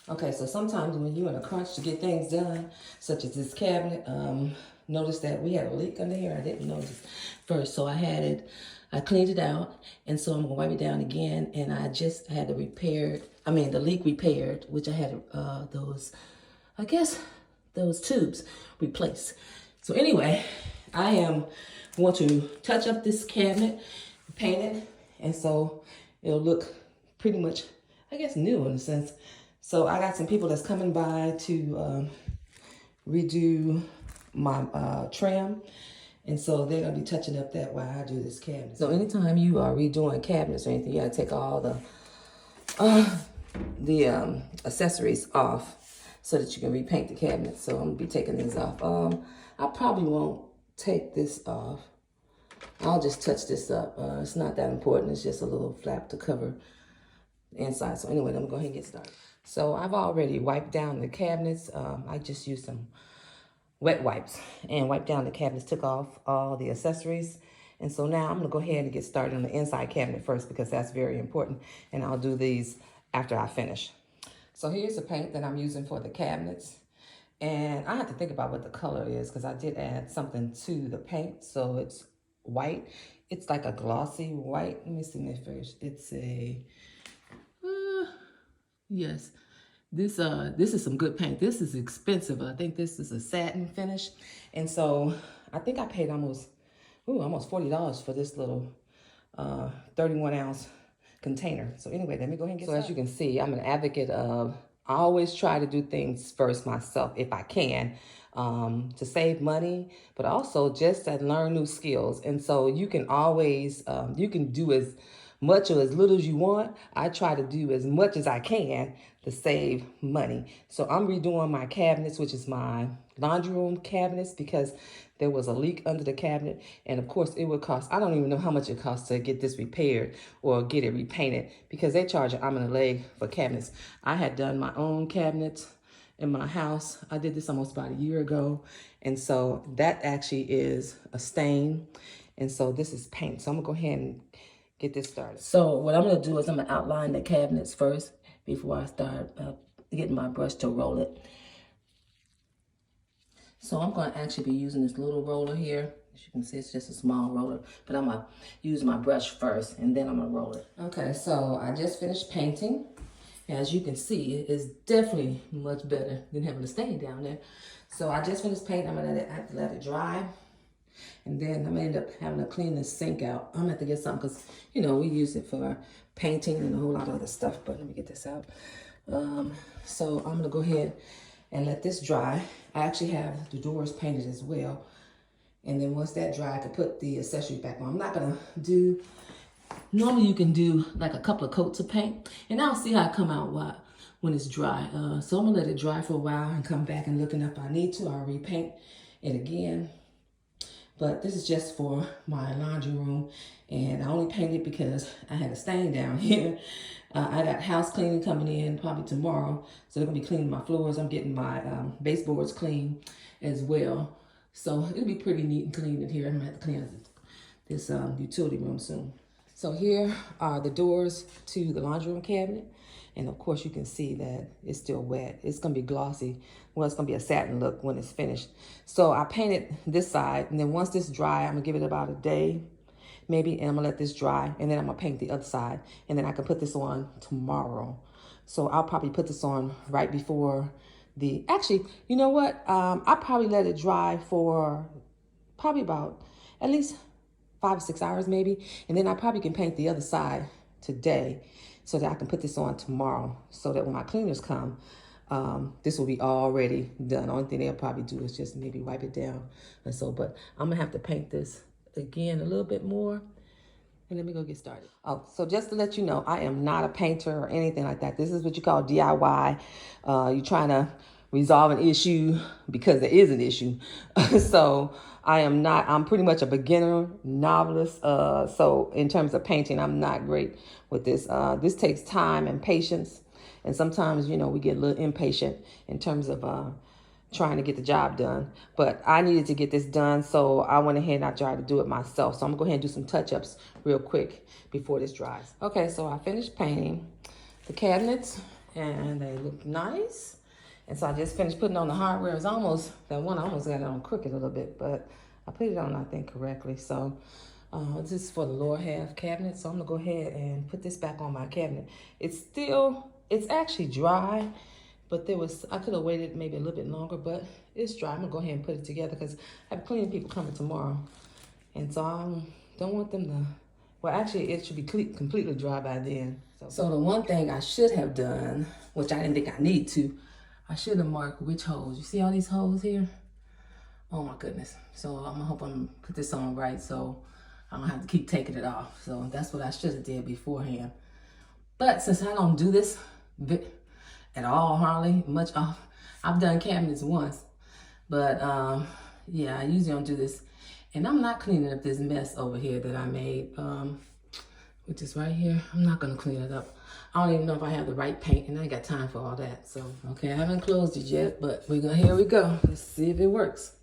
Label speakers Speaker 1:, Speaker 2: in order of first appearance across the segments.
Speaker 1: Okay, so sometimes when you're in a crunch to get things done, such as this cabinet, notice that we had a leak under here. I didn't notice first, so I cleaned it out, and so I'm gonna wipe it down again, and I just had to repair, the leak repaired, which I had I guess, those tubes replaced. So anyway, I am going to touch up this cabinet, paint it, and so it'll look pretty much, I guess, new in a sense. So I got some people that's coming by to redo my trim. And so they're gonna be touching up that while I do this cabinet. So anytime you are redoing cabinets or anything, you gotta take all the accessories off so that you can repaint the cabinet. So I'm gonna be taking these off. I probably won't take this off. I'll just touch this up. It's not that important. It's just a little flap to cover the inside. So anyway, let me go ahead and get started. So I've already wiped down the cabinets. I just used some wet wipes and wiped down the cabinets, took off all the accessories. And so now I'm gonna go ahead and get started on the inside cabinet first because that's very important. And I'll do these after I finish. So here's the paint that I'm using for the cabinets. And I have to think about what the color is because I did add something to the paint. So it's white. It's like a glossy white. Let me see my first. It's a, yes. This is some good paint. This is expensive. I think this is a satin finish. And so I think I paid almost $40 for this little 31 ounce container. So anyway, let me go ahead and get started. As you can see, I'm an advocate of, I always try to do things first myself if I can, to save money, but also just to learn new skills. And so you can always, you can do as much or as little as you want. I try to do as much as I can to save money. So I'm redoing my cabinets, which is my laundry room cabinets, because there was a leak under the cabinet. And of course it would cost, I don't even know how much it costs to get this repaired or get it repainted because they charge an arm and a leg for cabinets. I had done my own cabinets in my house. I did this almost about a year ago. And so that actually is a stain. And so this is paint. So I'm gonna go ahead and get this started. So what I'm gonna do is I'm gonna outline the cabinets first before I start getting my brush to roll it. So I'm gonna actually be using this little roller here. As you can see, it's just a small roller, but I'm gonna use my brush first and then I'm gonna roll it. Okay, so I just finished painting. As you can see, it's definitely much better than having a stain down there. So I just finished painting. I'm gonna let it dry. And then I'm gonna end up having to clean the sink out. I'm gonna have to get something because, you know, we use it for painting and a whole lot of other stuff, but let me get this out. So I'm gonna go ahead and let this dry. I actually have the doors painted as well. And then once that dry, I can put the accessory back on. I'm not gonna do, normally you can do like a couple of coats of paint and I'll see how it come out when it's dry. So I'm gonna let it dry for a while and come back and looking if I need to, I'll repaint it again. But this is just for my laundry room. And I only painted because I had a stain down here. I got house cleaning coming in probably tomorrow. So they're gonna be cleaning my floors. I'm getting my baseboards clean as well. So it'll be pretty neat and clean in here. I'm gonna have to clean this utility room soon. So here are the doors to the laundry room cabinet. And of course you can see that it's still wet. It's gonna be glossy. Well, it's gonna be a satin look when it's finished. So I painted this side, and then once this dry, I'm gonna give it about a day, maybe, and I'm gonna let this dry, and then I'm gonna paint the other side, and then I can put this on tomorrow. So I'll probably put this on right before actually, you know what? I'll probably let it dry for probably about at least 5 or 6 hours maybe, and then I probably can paint the other side today so that I can put this on tomorrow so that when my cleaners come, this will be already done. The only thing they'll probably do is just maybe wipe it down and so, but I'm gonna have to paint this again a little bit more. And let me go get started. Oh, so just to let you know, I am not a painter or anything like that. This is what you call DIY. You're trying to resolve an issue because there is an issue. So I'm pretty much a beginner novelist. So in terms of painting, I'm not great with this. This takes time and patience. And sometimes, you know, we get a little impatient in terms of trying to get the job done. But I needed to get this done, so I went ahead and I tried to do it myself. So I'm gonna go ahead and do some touch-ups real quick before this dries. Okay, so I finished painting the cabinets and they look nice. And so I just finished putting on the hardware. It's almost, that one I almost got it on crooked a little bit, but I put it on, I think, correctly. So this is for the lower half cabinet. So I'm gonna go ahead and put this back on my cabinet. It's actually dry, but I could have waited maybe a little bit longer, but it's dry. I'm gonna go ahead and put it together because I have cleaning people coming tomorrow. And so I don't want them to, well, actually it should be completely dry by then. So the one thing I should have done, which I didn't think I need to, I should have marked which holes. You see all these holes here? Oh my goodness. So I'm gonna hope I'm put this on right so I don't have to keep taking it off. So that's what I should have did beforehand. But since I don't do this at all, hardly much off, I've done cabinets once. But yeah, I usually don't do this. And I'm not cleaning up this mess over here that I made, which is right here. I'm not gonna clean it up. I don't even know if I have the right paint, and I ain't got time for all that. So, okay, I haven't closed it yet, but here we go. Let's see if it works.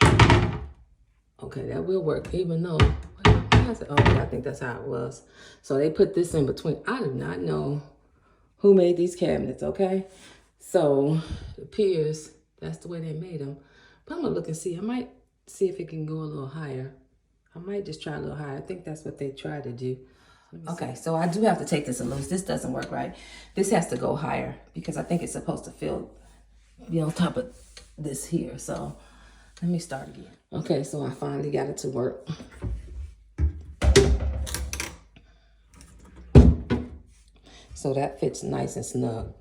Speaker 1: Okay, that will work, even though, okay, I think that's how it was. So they put this in between. I do not know who made these cabinets, okay? So it appears that's the way they made them. But I'm gonna look and see. I might see if it can go a little higher. I might just try a little higher. I think that's what they tried to do. Okay, so I do have to take this loose. This doesn't work right. This has to go higher because I think it's supposed to be on top of this here. So let me start again. Okay, so I finally got it to work. So that fits nice and snug.